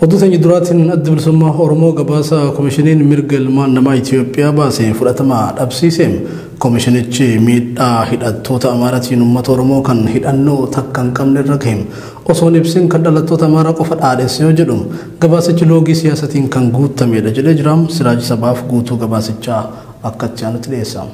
Oduu teenye duraatiin adda bilisummaa Oromoo gabaasa koomishiniin mirga ilmaan namaa Itoophiyaa baasee fudhatama dhabsiisee koomishinichi miidhaa hidhattoota Amaaraatiin uummata Oromoo kan hidhannoo takka hin qabne irra gahee osoo ibsin kan dhalattoota Amaaraa qofa dhaadheesse yoo jedhu gabaasichi loogii siyaasatiin kan guutamedha jedhee jira. Siraaji Sabaaf guutuu gabaasichaa akkatti aanutti dhiyeessa.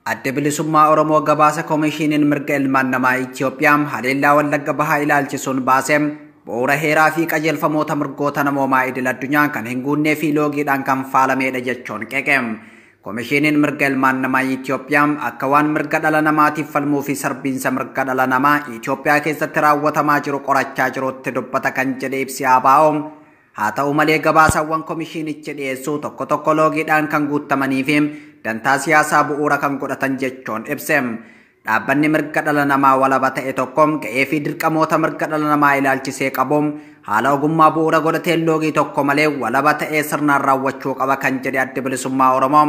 Adda bilisummaa Oromoo gabaasa koomishiniin mirga ilmaan namaa Itoophiyaa haleellaa Wallagga Bahaa ilaalchisuun baasee bu'uura heeraa fi qajeelfamoota mirgoota namoomaa idil addunyaa kan hin guunnee fi loogiidhaan kan faalamedha jechuun qeeqeem. Koomishiniin mirga ilmaan namaa Itoophiyaa akka waan mirga dhala namaatiif falmuu fi sarbiinsa mirga dhala namaa Itoophiyaa keessatti raawwatamaa jiru qorachaa jirutti dubbata kan jedhe ibsi ABO. Haa ta'u malee gabaasawwan koomishinichi dhiyeessu tokko tokko loogiidhaan kan guutamanii fi dantaa siyaasaa bu'uura kan godhatan jechuun ibseem. Dhaabbanni mirga dhala namaa walaba ta'e tokko ga'ee fi dirqamoota mirga dhala namaa ilaalchisee qabu haala ogummaa bu'uura godhateen loogii tokko malee walaba ta'ee sirnaan raawwachuu qaba kan jedhe adda bilisummaa Oromoo.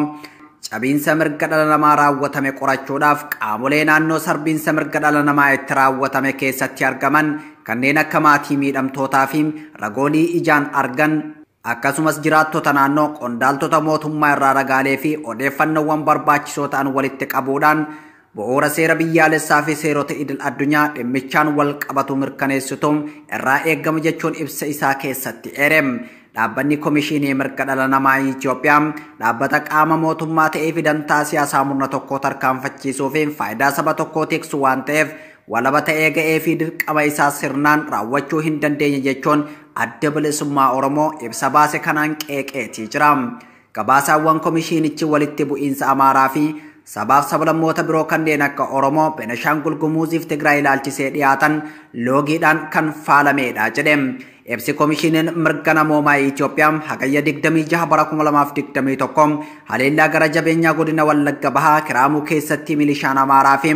Cabiinsa mirga dhala namaa raawwatame qorachuudhaaf qaamolee naannoo sarbiinsa mirga dhala namaa itti raawwatame keessatti argaman kanneen akka maatii miidhamtootaa fi ragoolii ijaan argan akkasumas jiraattota naannoo qondaaltota mootummaa irraa ragaalee fi odeeffannoowwan barbaachisoo ta'an walitti qabuudhaan bu'uura seera biyyaalessaa fi seerota idil addunyaa dhimmichaan wal qabatu mirkaneessitu irraa eegamu jechuun ibsa isaa keessatti eereem. Dhaabbanni koomishinii mirga dhala namaa Itoophiyaa dhaabbata qaama mootummaa ta'ee fi dantaa siyaasaa murna tokkoo tarkaanfachiisuu fi faayidaa saba tokkoo tiksu waan ta'eef walaba ta'ee ga'ee fi dirqama isaa sirnaan raawwachuu hin dandeenye jechuun adda bilisummaa Oromoo ibsa baase kanaan qeeqeetii jira. Gabaasaawwan koomishinichi walitti bu'iinsa Amaaraa fi sabaaf sablammoota biroo kanneen akka Oromoo, Benishaangul Gumuzii fi Tigraay ilaalchisee dhiyaatan loogiidhaan kan faalamedha jedhe. Ibsi koomishiniin mirga namoomaa Itoophiyaa hagayya 26 bara 2021 haleellaa gara jabeenyaa godina Wallagga Bahaa Kiraamuu keessatti milishaan Amaaraa fi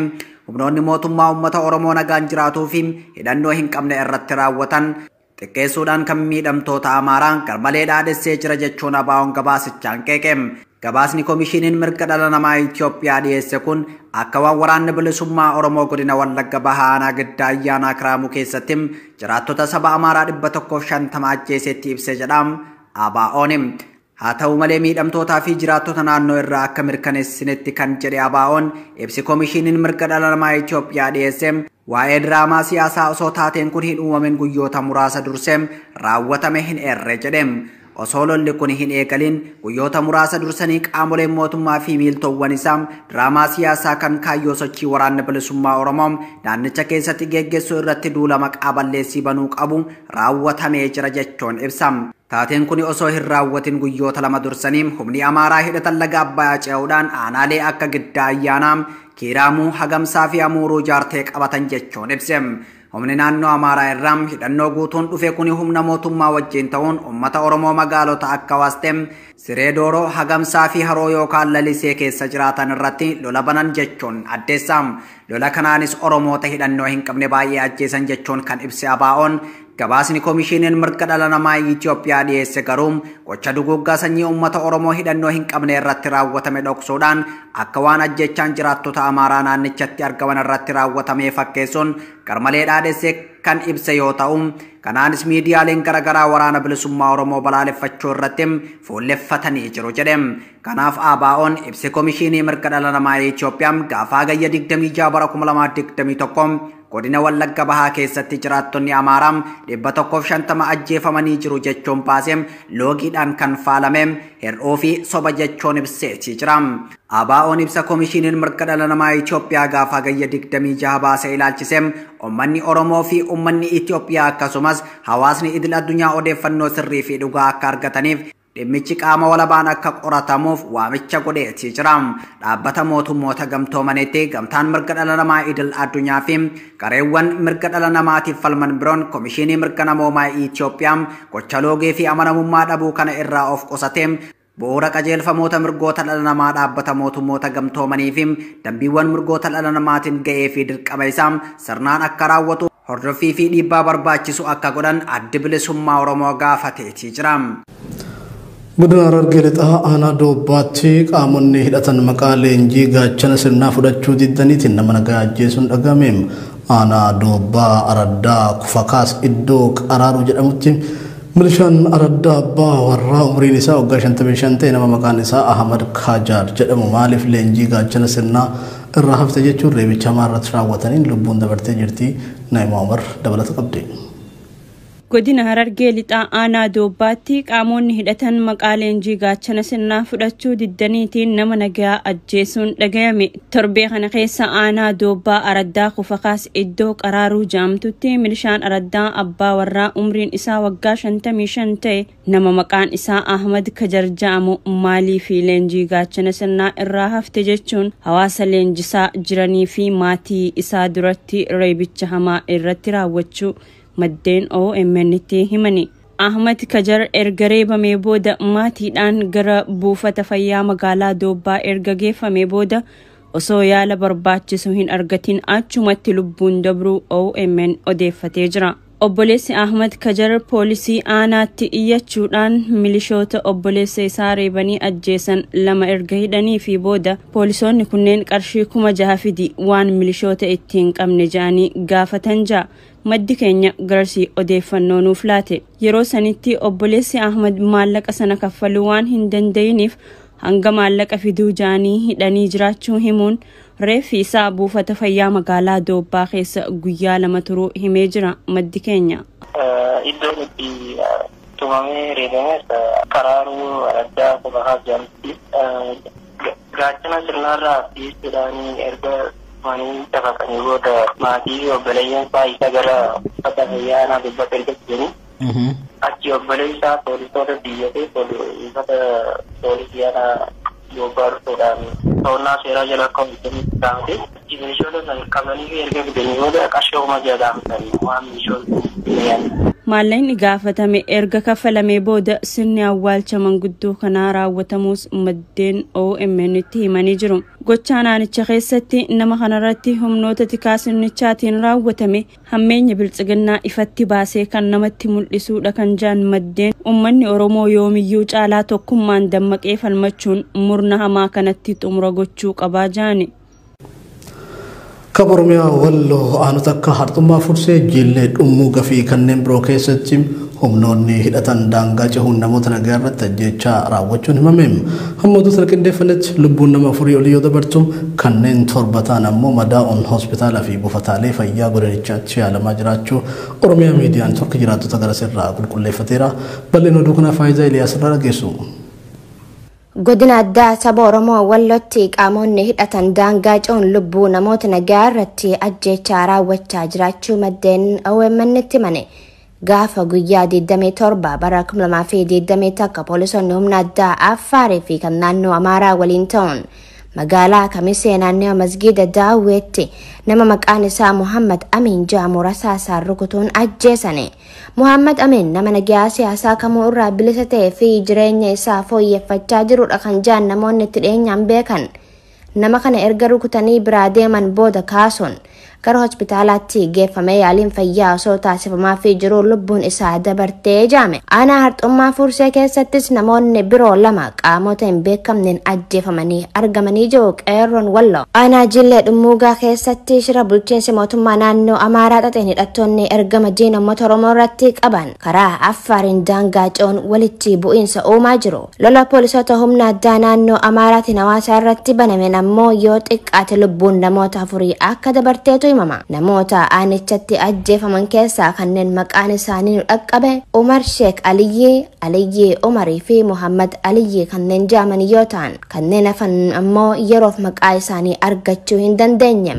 humnoonni mootummaa uummata Oromoo nagaan jiraatuu fi hidhannoo hin qabne irratti raawwatan xiqqeessuudhaan kan miidhamtoota Amaaraa garmalee dhaadessee jira jechuun ABO'n gabaasichaan qeeqeem. Gabaasni koomishiniin mirga dhala namaa Itoophiyaa dhiyeesse kun akka waan waraanni bilisummaa Oromoo godina Wallagga Bahaa aanaa Giddaa ayyaanaa Kiraamuu keessatti jiraattota saba Amaaraa 150 ajjeesetti ibse jedha ABO'n. Haa ta'u malee miidhamtootaa fi jiraattota naannoo irraa akka mirkaneessinetti kan jedhe ABO'n ibsi koomishiniin mirga dhala namaa Itoophiyaa dhiyeesse waa'ee diraamaa siyaasaa osoo taateen kun hin uumamin guyyoota muraasa dursee raawwatame hin eerre jedhe. Osoo lolli kun hin eegalin guyyoota muraasa dursanii qaamoleen mootummaa fi miiltowwan isaa diraamaa siyaasaa kan kaayyoo sochii waraanni bilisummaa Oromoo naannicha keessatti geggeessuu irratti duula maqaa balleessii banuu qabu raawwatamee jira jechuun ibsa. Taateen kun osoo hin raawwatin guyyoota lama dursanii humni Amaaraa hidhatan laga Abbayyaa ce'uudhaan aanaalee akka Giddaa ayyaanaa, Kiraamuu, Hagamsaa fi Amuuruu jaartee qabatan jechuun ibse. Humni naannoo Amaaraa irraa hidhannoo guutuun dhufe kun humna mootummaa wajjin ta'uun uummata Oromoo magaalota akka Waastem, Siree Dooroo, Hagamsaa fi Haroo yookaan Lalisee keessa jiraatan irratti lola banan jechuun addeessa. Lola kanaanis Oromoota hidhannoo hin qabne baay'ee ajjeesan jechuun kan ibse ABO'n. Gabaasni koomishiniin mirga dhala namaa Itoophiyaa dhiyeesse garuu gocha duguuggaa sanyii uummata Oromoo hidhannoo hin qabne irratti raawwatame dhoksuudhaan akka waan ajjechaan jiraattota Amaaraa naannichatti argaman irratti raawwatame fakkeessuun garmalee dhaadessee kan ibse yoo ta'u, kanaanis miidiyaaleen garaagaraa waraana bilisummaa Oromoo balaaleffachuu irratti fuulleffatanii jiru jedhe. Kanaaf ABO'n ibsi koomishinii mirga dhala namaa Itoophiyaa gaafa hagayya 26 bara 2021 godina Wallagga Bahaa keessatti jiraattonni Amaaraa 150 ajjeefamanii jiru jechuun baasee loogiidhaan kan faalame hir'uu fi soba jechuun ibseetii jira. ABO'n ibsa koomishiniin mirga dhala namaa Itoophiyaa gaafa hagayya 26 baasee ilaalchisee uummanni Oromoo fi uummanni Itoophiyaa akkasumas hawaasni idil addunyaa odeeffannoo sirrii fi dhugaa akka argataniif dhimmichi qaama walabaan akka qoratamuuf waamicha godheetii jira. Dhaabbata mootummoota gamtoomaniitti gamtaan mirga dhala namaa idil addunyaa fi gareewwan mirga dhala namaatiif falman biroon koomishinii mirga namoomaa Itoophiyaa gocha loogii fi amanamummaa dhabuu kana irraa of qusatee bu'uura qajeelfamoota mirgoota dhala namaa dhaabbata mootummoota gamtoomanii fi dambiiwwan mirgoota dhala namaatiin ga'ee fi dirqama isaa sirnaan akka raawwatu hordoffii fi dhiibbaa barbaachisu akka godhan addi bilisummaa Oromoo gaafateetii jira. Godina Harargee lixaa aanaa Doobbaatti qaamonni hidhatan maqaa leenjii gaachana sirnaa fudhachuu diddaniitiin nama nagaa ajjeesuun dhagahame. Aanaa Doobbaa Araddaa Kufakaas iddoo Qaraaruu jedhamutti Milishaan Araddaa Abbaa warraa umriin isaa waggaa 55 ta'e nama maqaan isaa Ahmad Kajar jedhamu maaliif leenjii gaachana sirnaa irraa hafte jechuun reebicha maarratti raawwataniin lubbuun dabartee jirti. Naa'ima Umar dabalata qabdi. Godina Harargee lixaa aanaa Doobbaatti qaamonni hidhatan maqaa leenjii gaachana sirnaa fudhachuu diddaniitiin nama nagaa ajjeesuun dhagayame. Torbee kana keessa aanaa Doobbaa Araddaa Kufakaas iddoo qaraaruu jaamtutti milishaan Araddaa Abbaa warraa umriin isaa waggaa 55 ta'e nama maqaan isaa Ahmad Kajar jedhamu maaliif leenjii gaachana sirnaa irraa hafte jechuun hawaasa leenjisaa jiranii fi maatii isaa duratti reebicha hamaa irratti raawwachuu maddeen OMN'tti himani. Ahmad Kajar erga reebamee booda maatiidhaan gara buufata fayyaa magaalaa Doobbaa erga geeffamee booda osoo yaala barbaachisu hin argatin achumatti lubbuun dabruu OMN odeeffatee jira. Obboleessi Ahmad Kajar poolisii aanaatti iyyachuudhaan milishoota obboleessa isaa reebanii ajjeesan lama erga hidhanii fi booda poolisoonni kunneen qarshii 6,000 fidi waan milishoota ittiin qabne jedhanii gaafatan ja'a. Maddi keenya garsii odeeffannoo nuuf laate. Yeroo sanitti obboleessi Ahmad maallaqa sana kaffaluu waan hin danda'iniif hanga maallaqa fiduu jedhanii hidhanii jiraachuu himuun reeffi isaa buufata fayyaa magaalaa Doobbaa keessa guyyaa 2 turuu himee jira. Maddi keenya. Iddoon itti tumamee reebames qaraaruu Araddaa Kufakaas jedhamti. Gaachana sirnaarraa fi jedhanii erga manii taphatanii booda maatii obboleeyyan isaa isa gara uffata fayyaa aanaa Doobbaa ergachuu achi obboleessaa poolisoota biyyatee uffata poolisii aanaa Doobbaa dhufuudhaan to'annaa seeraa jala akka hojjetanitti taa'ate achi milishoota sana qabanii fi erga fidanii booda qarshii 6,000 gaafatan waan milishoota Maallaqni gaafatame erga kaffalamee booda sirni awwaalcha manguddoo kanaa raawwatamuus maddeen OMN'tti himanii jiru. Gochaa naannicha keessatti nama kanarratti humnoota tikaa sirnichaatiin raawwatame hammeenya biltsiginnaa ifatti baasee kan namatti mul'isuudha kan jaan maddeen uummanni Oromoo yoomiyyuu caalaa tokkummaan dammaqee falmachuun murna hamaa kanatti xumura gochuu qabaa jaani. Kaboromiyaa Walloo aanota akka Hartummaa Fursee Jillee Dhummuu Gafii kanneen biroo keessatti humnoonni hidhatan daangaa cehuun namoota nagaa irratti ajjeechaa raawwachuun himame. Hamma qindeeffannetti lubbuun nama 4 olii yoo dabartu kanneen 7 ta'an ammoo madaa'uun hospitaala fi buufataalee fayyaa godinichaatti yaalamaa jiraachuu Oromiyaa miidiyaan tokko jiraattota garasirraa qulqulleeffateera. Bal'een oduu kanaaf Faayidaa Eliyaas irraa dhageessu. Godina addaa saba Oromoo Wallootti qaamonni hidhatan daangaa cehuun lubbuu namoota nagaa irratti ajjeechaa raawwachaa jiraachuu maddeen OMN'tti himane. Gaafa guyyaa 27 bara 2021 poolisoonni humna addaa Affaarii fi kan naannoo Amaaraa waliin ta'uun magaalaa Kamisee naannoo Masgiida Daawweetti nama maqaan isaa Muhammad Amin jedhamu rasaasaan rukutuun ajjeesane. Muhammad Amin nama nagaa siyaasaa kamuu irraa bilisa ta'ee fi jireenya isaa fooyyeffachaa jirudha kan jaan namoonni itti dhiyeenyaan beekan. Nama kana erga rukutanii biraa deeman booda kaasuun gara hospitaalaatti geeffamee yaaliin fayyaa osoo taasifamaa fi jiru lubbuun isaa dabartee jaame. Aanaa Hartummaa Fursee keessattis namoonni biroo 2 qaamota hin beekamneen ajjeefamanii argamanii jiru. Qeerroon Walloo aanaa Jillee Dhummuugaa keessatti shira bulchiinsi mootummaa naannoo Amaaraa xaxeen hidhattoonni ergama diina uummata Oromoo irratti qaban karaa Affaariin daangaa cehuun walitti bu'iinsa uumaa jiru. Lola poolisoota humna addaa naannoo Amaaraatiin hawaasa irratti banameen ammoo yoo xiqqaate lubbuun namoota 4 akka dabarteetu himama. Namoota aanichatti ajjeefaman keessaa kanneen maqaan isaanii nu dhaqqabe Umar Sheek Aliyyii Umarii fi Muhammad Aliyyii kanneen jedhaman yoo ta'an kanneen hafan ammoo yeroof maqaa isaanii argachuu hin dandeenye.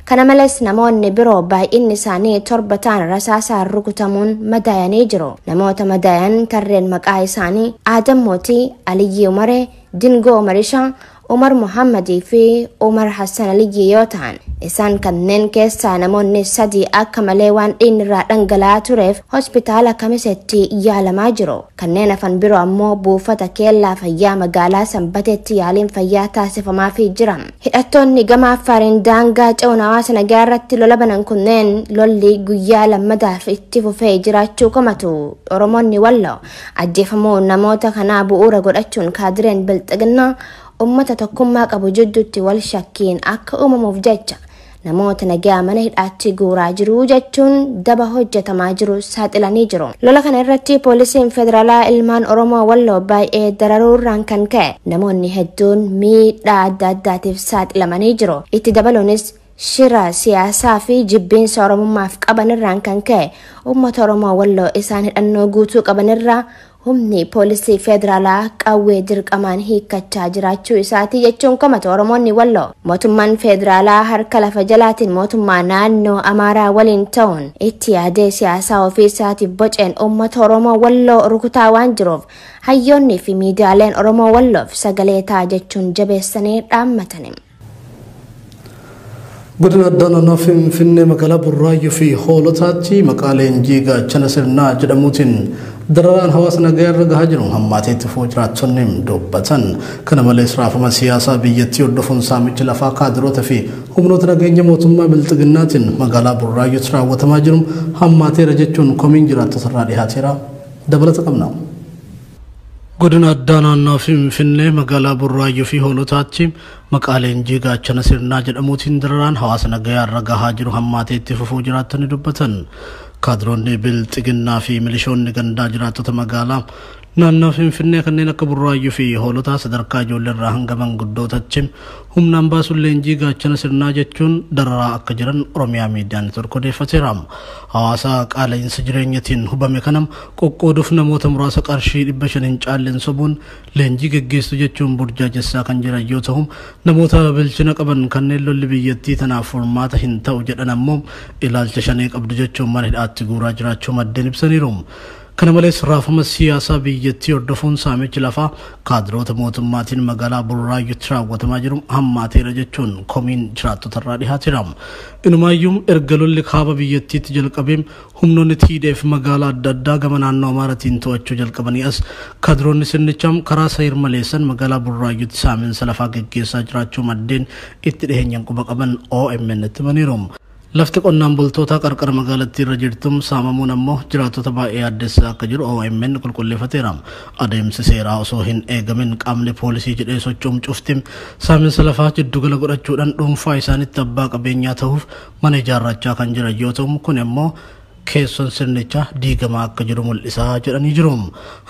Kana malees namoonni biroo baay'inni isaanii 7 ta'an rasaasaan rukutamuun madaa'anii jiru. Namoota madaa'an tarreen maqaa isaanii Adam Mootii, Aliyyii Umaree, Dingoo Umarishaa, Umar Muhammadii fi Umar Hassan Aliyyii yoo ta'an isaan kanneen keessaa namoonni 3 akka malee waan dhiigni irraa dhangala'aa tureef hospitaala Kamiseetti yaalamaa jiru. Kanneen hafan biroo ammoo buufata keellaa fayyaa magaalaa Sanbateetti yaaliin fayyaa taasifamaa fi jira. Hidhattoonni gama Affaariin daangaa cehuun hawaasa nagaa irratti lola banan kunneen lolli guyyaa lammadaaf itti fufee jiraachuu komatu. Oromoonni Walloo ajjeefamuu namoota kanaa bu'uura godhachuun kaadireen bilxiginnaa ummata tokkummaa qabu jidduutti wal shakkiin akka uumamuuf jecha namoota nagaa mana hidhaatti guuraa jiru jechuun daba hojjetamaa jiru saaxilanii jiru. Lola kana irratti poolisiin federaalaa ilmaan Oromoo Walloo baay'ee dararuurraan kan ka'e namoonni hedduun miidhaa adda addaatiif saaxilamanii jiru. Itti dabaluunis shira siyaasaa fi jibbiinsa Oromummaaf qabanirraan kan ka'e uummata Oromoo Walloo isaan hidhannoo guutuu qabanirraa humni poolisii federaalaa qawwee dirqamaan hiikkachaa jiraachuu isaati jechuun komata Oromoonni Walloo. Mootummaan federaalaa harka lafa jalaatiin mootummaa naannoo Amaaraa waliin ta'uun itti yaadee siyaasaa ofii isaatiif boceen uummata Oromoo Walloo rukutaa waan jiruuf hayyoonnii fi miidiyaaleen Oromoo Walloof sagalee ta'a jechuun jabeessanii dhaammatani. Godina Addaanaa Finfinnee magaalaa Burraayyuu fi hoolotaatti maqaaleen jiigaa chana sirnaa jedhamuutiin dararaan hawaasa nagaa irra gahaa jiru hammaateetti fufuu jiraattonni dubbatan. Kana malees raafama siyaasaa biyyattii hordofuun saamichi lafaa kaadiroota fi humnoota nageenya mootummaa bilxiginnaatiin magaalaa Burraayyuutti raawwatamaa jiru hammaateera jechuun komiin jiraattota irraa dhiyaateera. Dabalata qabna. Godina Addaanaa Finfinnee magaalaa Burraayyuu fi hoolotaatti maqaaleen jiigaa chana sirnaa jedhamuutiin dararaan hawaasa nagaa irra gahaa jiru hammaateetti fufuu jiraattonni dubbatan. Kaadiroonni bilxiginnaa fi milishoonni gandaa jiraattota magaalaa naannoo Finfinnee kanneen akka Burraayyuu fi hoolotaa sadarkaa ijoolleerraa hanga manguddootaatti humnaan baasuun leenjii gaachana sirnaa jechuun dararaa akka jiran Oromiyaa Miidiyaa Neetwork odeeffateera. Hawaasa qaala'insa jireenyatiin hubame kanam qoqqooduuf namoota muraasa qarshii 500 hin caalleen sobuun leenjii geggeessu jechuun burjaajessaa kan jiran yoo ta'u namoota bilchina qaban kanneen lolli biyyattii tanaaf furmaata hin ta'u jedhan ammoo ilaalcha shanee qabdu jechuun mana hidhaatti guuraa jiraachuu maddeen ibsaniiru. Kana malees raafama siyaasaa biyyattii hordofuun saamichi lafaa kaadiroota mootummaatiin magaalaa Burraayyuutti raawwatamaa jiru hammaateera jechuun komiin jiraattota irraa dhiyaateera. Inumaayyuu erga lolli kaaba biyyattiitti jalqabee humnoonni TDF magaalaa adda addaa gama naannoo Amaaraatiin to'achuu jalqabanii as kaadiroonni sirnichaa karaa seer maleessan magaalaa Burraayyuutti saamiinsa lafaa geggeessaa jiraachuu maddeen itti dhiheenyaan quba qaban OMN itti himaniiru. Lafti qonnaan bultootaa qarqara magaalattii irra jirtum saamamuun ammoo jiraattota baay'ee addeessaa akka jiru OMN qulqulleeffateera. Adeemsi seeraa osoo hin eegamin qaamni poolisii jedhee socho'um cuftim saamiinsa lafaa jiddugala godhachuudhaan dhuunfaa isaanitti abbaa qabeenyaa ta'uuf mana ijaarrachaa kan jiran yoo ta'u kun ammoo keessoon sirnichaa diigamaa akka jiru mul'isaa jedhanii jiru.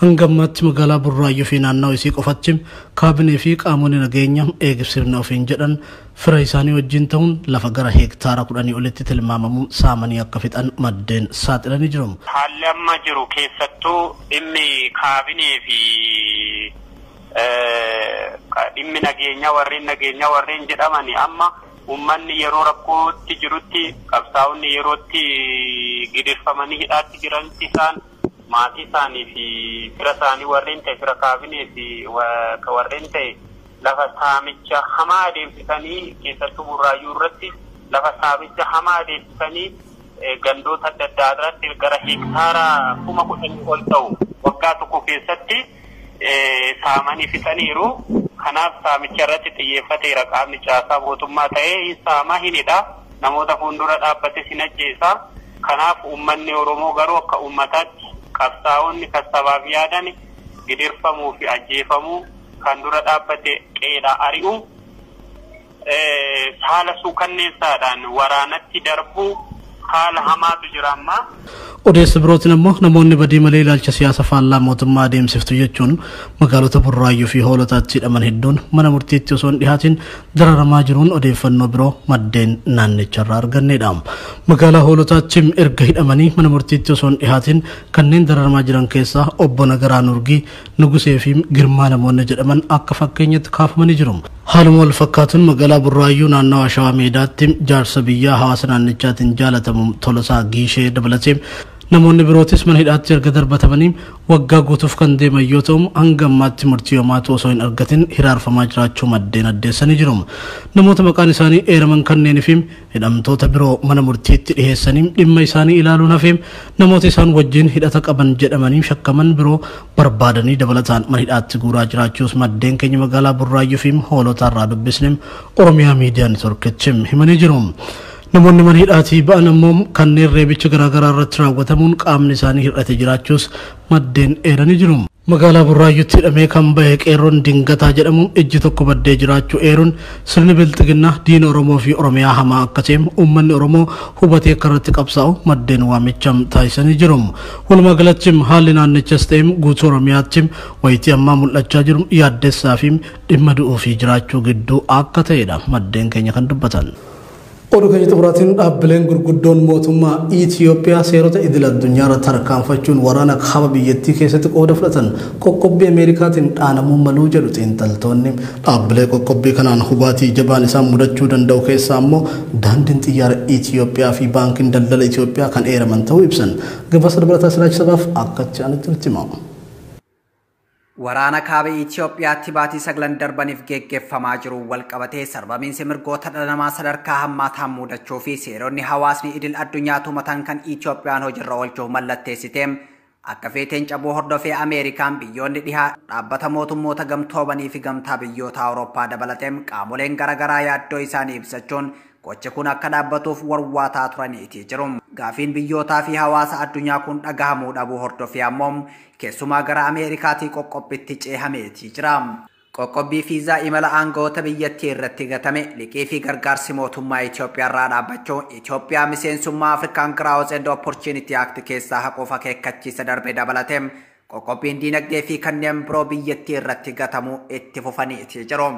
Hanga ammaatti magaalaa Burraayyuu fi naannoo isii qofatti kaabinee fi qaamonni nageenya eegsifna ofiin jedhan fira isaanii wajjin ta'uun lafa gara heektaara 10 olitti tilmaamamu saamanii akka fixan maddeen saaxilanii jiru. Haalli amma jiru keessattuu dhimmi kaabinee fi dhimmi nageenya warreen jedhamani amma ummanni yeroo rakkootti jirutti qabsaa'onni yerootti gidirfamanii hidhaatti jiranti isaan maatii isaanii fi fira isaanii warreen ta'e fira kaabinee fi warreen ta'e lafa saamicha hamaa adeemsisanii keessattuu Burraayyuu irratti lafa saamicha hamaa adeemsisanii gandoota adda addaa irratti gara heektaara 10,000 ol ta'u waggaa tokko keessatti saamanii fixaniiru. Kanaaf saamicha irratti xiyyeeffateera qaamni caasaa mootummaa ta'ee saamaa hinidha namoota fuuldura dhaabbate sin ajjeesa. Kanaaf uummanni Oromoo garuu akka uummataatti qabsaa'onni kasabaaf yaadan gidirfamuu fi ajjeefamuu kan dura dhaabbate qeedhaa ari'u haala suukanneessaadhaan waraanatti darbuu haala hamaatu jira amma. Odeessa birootiin ammoo namoonni badii malee ilaalcha siyaasa faallaa mootummaa adeemsiftu jechuun magaalota Burraayyuu fi hoolotaatti hidhaman hedduun mana murtiitti osoo hin dhihaatin dararamaa jiruun odeeffannoo biroo maddeen naannicharraa arganneedha. Magaalaa hoolotaatti erga hidhamanii mana murtiitti osoo hin dhihaatin kanneen dararamaa jiran keessaa obbo Nagaraa Nurgii, Nugusee fi Girmaa namoonni jedhaman akka fakkeenyatti kaafamanii jiru. Haaluma wal fakkaatuun magaalaa Burraayyuu naannawaa Shawaa Meedaatti jaarsa biyyaa hawaasa naannichaatiin jaalatamu Tolosaa Giishee dabalatee namoonni birootis mana hidhaatti erga darbatamanii waggaa guutuuf kan deeman yoo ta'u hanga ammaatti murtii homaatu osoo hin argatin hiraarfamaa jiraachuu maddeen addeessanii jiru. Namoota maqaan isaanii eeraman kanneenii fi hidhamtoota biroo mana murtiitti dhiheessanii dhimma isaanii ilaaluun hafeem namoota isaan wajjin hidhata qaban jedhamanii shakkaman biroo barbaadanii dabalataan mana hidhaatti guuraa jiraachuus maddeen keenya magaalaa Burraayyuu fi hoolotaarraa dubbisneem Oromiyaa Miidiyaa Neetworkitti himanii jiru. Namoonni mana hidhaatii ba'an ammoo kanneen reebicha garaagaraa irratti raawwatamuun qaamni isaanii hir'ate jiraachuus maddeen eeranii jiru. Magaalaa Burraayyuutti hidhamee kan bahe qeerroon dingataa jedhamu ijji tokko baddee jiraachuu eeruun sirni bilxiginnaa diina Oromoo fi Oromiyaa hamaa akkasiin uummanni Oromoo hubatee akka irratti qabsaa'u maddeen waamicha taasisanii jiru. Walumaa galatti haalli naannichas ta'e guutuu Oromiyaatti wayitii ammaa mul'achaa jiru yaaddessaa fi dhimma du'uu fi jiraachuu gidduu akka ta'edha maddeen keenya kan dubbatan. Oduu keenya xumuraatiin dhaabbileen gurguddoon mootummaa Itoophiyaa seerota idil addunyaa irratti tarkaanfachuun waraana kaaba biyyattii keessatti qooda fudhatan qoqqobbii Ameerikaatiin dhaanamuu maluu jedhu xiinxaltoonni dhaabbilee qoqqobbii kanaan hubaatii jabaan isaan mudachuu danda'u keessaa immoo daandiin xiyyaara Itoophiyaa fi baankiin daldala Itoophiyaa kan eeraman ta'uu ibsan. Gabaasa dabalataa siraachisabaaf akka chaanitti himamu. Waraana kaaba Itoophiyaatti baatii 9 darbaniif geggeeffamaa jiru walqabatee sarbamiinsi mirgoota dhala namaa sadarkaa hammaataan mudachuu fi seeronni hawaasni idil addunyaa tumatan kan Itoophiyaan hojiirra oolchuuf mallatteessite akka feeteen cabuu hordofee Ameerikaan biyyoonni dhihaa dhaabbata mootummoota gamtoomanii fi gamtaa biyyoota Awurooppaa dabalatee qaamoleen garaagaraa yaaddoo isaanii ibsachuun gochi kun akka dhaabbatuuf warwaataa turaniiti jiru. Gaafiin biyyootaa fi hawaasa addunyaa kun dhagahamuu dhabuu hordofee ammoo keessumaa gara Ameerikaatii qoqqobbiitti ceehameeti jira. Qoqqobbii fiizaa imala aangawoota biyyattii irratti gatame liqii fi gargaarsi mootummaa Itoophiyaa irraa dhaabbachuu Itoophiyaa miseensummaa Afrikaan Growth and Opportunity Act keessaa haquuf akeekkachiisa darbe dabalatee qoqqobbiin diinagdee fi kanneen biroo biyyattii irratti gatamu itti fufaniiti jiru.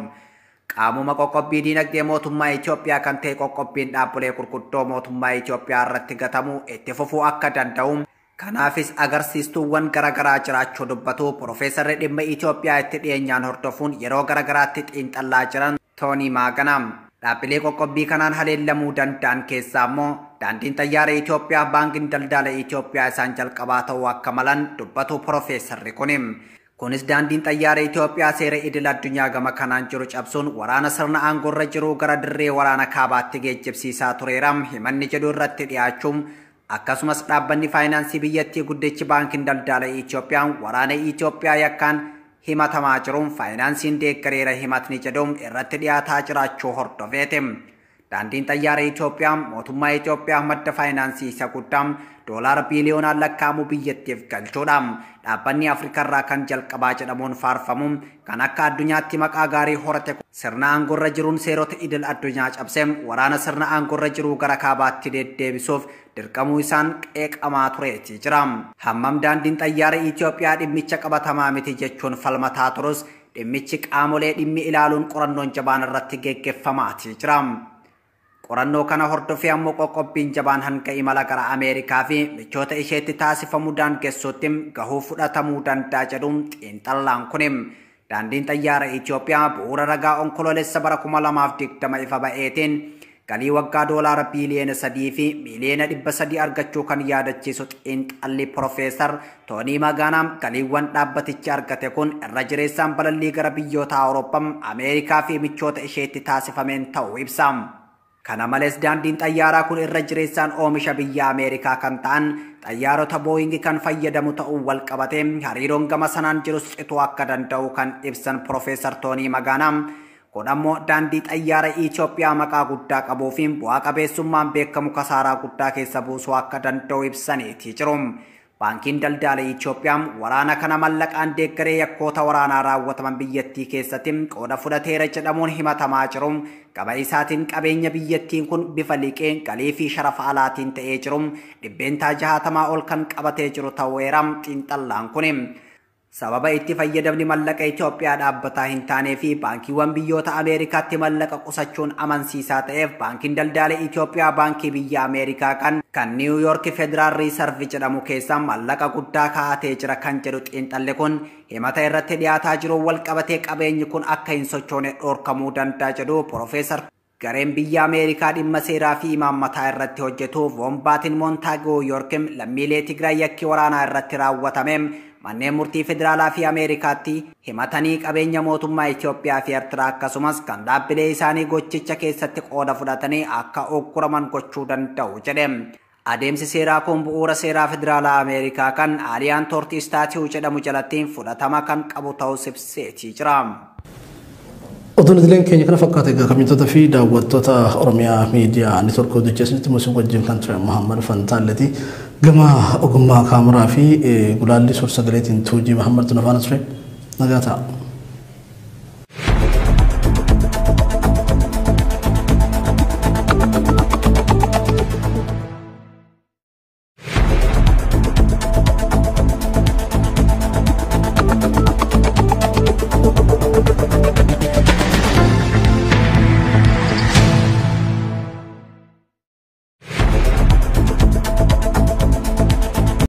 Qaamuma qoqqobbii diinagdee mootummaa Itoophiyaa kan ta'e qoqqobbiin dhaabbilee gurguddoo mootummaa Itoophiyaa irratti gatamu itti fufuu akka danda'u. Kanaafis agarsiistuuwwan garaagaraa jiraachuu dubbatu Profeesarri dhimma Itoophiyaa itti dhiyeenyaan hordofuun yeroo garaagaraatti xiinxallaa jiran Toonii Maaganam. Dhaabbilee qoqqobbii kanaan haleellamuu danda'an keessaa immoo daandiin xiyyaara Itoophiyaa baankiin daldala Itoophiyaa isaan jalqabaa ta'uu akka malan dubbatu Profeesarri kuni. Kunis daandiin xiyyaara Itoophiyaa seera idil addunyaa gama kanaan jiru cabsuun waraana sirna aangoorra jiru gara dirree waraana kaabaatti geejjibsiisaa tureera himanni jedhu irratti dhiyaachuun akkasumas dhaabbanni faayinaansii biyyattii guddichi baankiin daldala Itoophiyaan waraana Itoophiyaa yakkaan himatamaa jiruun faayinaansiin deeggareera himatni jedhuun irratti dhiyaataa jiraachuu hordofeeti. Daandiin xiyyaara Itoophiyaa mootummaa Itoophiyaa madda faayinaansii isa guddaa doolaara biiliyoonaan lakkaa'amu biyyattiif galchuudha. Dhaabbanni Afrikaa kan jalqabaa jedhamuun faarfamu kan akka addunyaatti maqaa gaarii horate sirna aangoorra jiruun seerota idil addunyaa cabsee waraana sirna aangoorra jiru gara kaabaatti deddeebisuuf dirqamuu isaan qeeqamaa tureeti jira. Hammam daandiin xiyyaara Itoophiyaa dhimmicha qabatamaa miti jechuun falmataa turus dhimmichi qaamolee dhimmi ilaaluun qorannoon jabaan irratti geggeeffamaati jira. Qorannoo kana hordofee ammoo qoqqobbiin jabaan hanga imala gara Ameerikaa fi michoota isheetti taasifamuu daangessuutti gahuu fudhatamuu danda'a jedhuun xiinxallaan kuni. Daandiin xiyyaara Itoophiyaa bu'uura ragaa onkoloolessa bara 2020 ifa ba'eetiin galii waggaa doolaara biiliyoona 3 fi miiliyoona 300 argachuu kan yaadachiisu xiinxalli Profeesar Toonii Maaganam galiiwwan dhaabbatichi argate kun irra jireessaan balallii gara biyyoota Awurooppaa, Ameerikaa fi michoota isheetti taasifameen ta'uu ibsa. Kana malees daandiin xayyaaraa kun irra jireessaan oomisha biyya Ameerikaa kan ta'an xayyaarota Boeing kan fayyadamu ta'uu wal qabatee hariiroon gama sanaan jirus cituu akka danda'u kan ibsan Profeesar Toonii Maaganam. Kun ammoo daandii xayyaara Itoophiyaa maqaa guddaa qabuu fi bu'aa qabeessummaan beekamu kasaaraa guddaa keessa buusuu akka danda'u ibsaniiti jiru. Baankiin daldala Itoophiyaa waraana kana mallaqaan deeggaree yakkoota waraanaa raawwataman biyyattii keessatti qooda fudhateera jedhamuun himatamaa jiru. Gaba isaatiin qabeenya biyyattiin kun bifa liqeen galii fi sharafa alaatiin ta'ee jiru. Dhibbeentaa 60 ol kan qabatee jiru ta'uuseera xiinxallaan kun. Sababa itti fayyadamni mallaqa Itoophiyaa dhaabbataa hin taanee fi baankiiwwan biyyoota Ameerikaatti mallaqa qusachuun amansiisaa ta'eef baankiin daldala Itoophiyaa baankii biyya Ameerikaa kan New York Federal Reserve jedhamu keessa mallaqa guddaa kaa'atee jira kan jedhu xiinxalli kun himata irratti dhiyaataa jiru wal qabatee qabeenyi kun akka hin sochoone dhorkamuu danda'a jedhu Profeesar. Gareen biyya Ameerikaa dhimma seeraa fi imaammataa irratti hojjetu Von Baatin Montaago Yorkim lammiilee Tigraay yakki waraanaa irratti raawwatame manneen murtii federaalaa fi Ameerikaatti himatanii qabeenya mootummaa Itoophiyaa fi Eertiraa akkasumas kan dhaabbilee isaanii gochicha keessatti qooda fudhatanii akka ogguraman gochuu danda'u jedhe. Adeemsi seeraa kun bu'uura seeraa federaalaa Ameerikaa kan Aliyaan Toortii Istaatiyuu jedhamu jalatti fudhatama kan qabu ta'uu ibseetii jira. Oduun idileen keenya kana fakkaate egaa kamiitota fi daawwattoota Oromiyaa miidiyaa neetworkii hojjechiisanitti musii wajjin kan ture Muhammad Fantaalleeti gama ogummaa kaameraa fi gulaalli suur sagaleetiin tuujii Muhammad Tunafaana ture nagaa ta'a.